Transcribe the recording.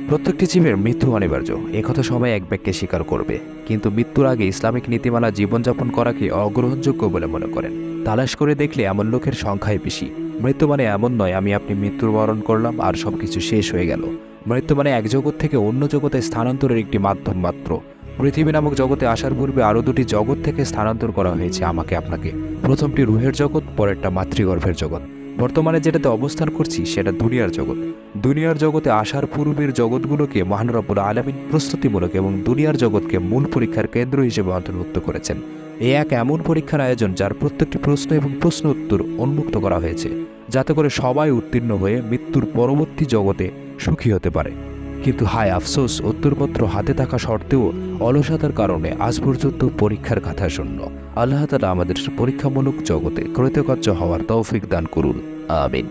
প্রত্যেকটি জীবের মৃত্যু অনিবার্য, একথা সবাই এক বাক্যে স্বীকার করবে। কিন্তু মৃত্যুর আগে ইসলামিক নীতিমালা জীবনযাপন করাকে অগ্রহণযোগ্য বলে মনে করেন। তালাশ করে দেখলে এমন লোকের সংখ্যাই বেশি। মৃত্যু মানে এমন নয় আমি আপনি মৃত্যুবরণ করলাম আর সবকিছু শেষ হয়ে গেল। মৃত্যু মানে এক জগৎ থেকে অন্য জগতে স্থানান্তরের একটি মাধ্যম মাত্র। পৃথিবী নামক জগতে আসার পূর্বে আরও দুটি জগৎ থেকে স্থানান্তর করা হয়েছে আমাকে আপনাকে। প্রথমটি রুহের জগৎ, পরেরটা মাতৃগর্ভের জগৎ। বর্তমানে যেটাতে অবস্থান করছি সেটা দুনিয়ার জগৎ। দুনিয়ার জগতে আসার পূর্বের জগৎগুলোকে মহান রব্বুল আলামিন প্রস্তুতিমূলক এবং দুনিয়ার জগৎকে মূল পরীক্ষার কেন্দ্র হিসেবে অন্তর্ভুক্ত করেছেন। এই এক এমন পরীক্ষার আয়োজন যার প্রত্যেকটি প্রশ্ন এবং প্রশ্ন উত্তর উন্মুক্ত করা হয়েছে, যাতে করে সবাই উত্তীর্ণ হয়ে মৃত্যুর পরবর্তী জগতে সুখী হতে পারে। কিন্তু হায় আফসোস, উত্তরপত্র হাতে থাকা সত্ত্বেও অলসতার কারণে আজ পর্যন্ত পরীক্ষার কথা শূন্য। আল্লাহ তাআলা আমাদের পরীক্ষামূলক জগতে কৃতকার্য হওয়ার তৌফিক দান করুন। আমিন।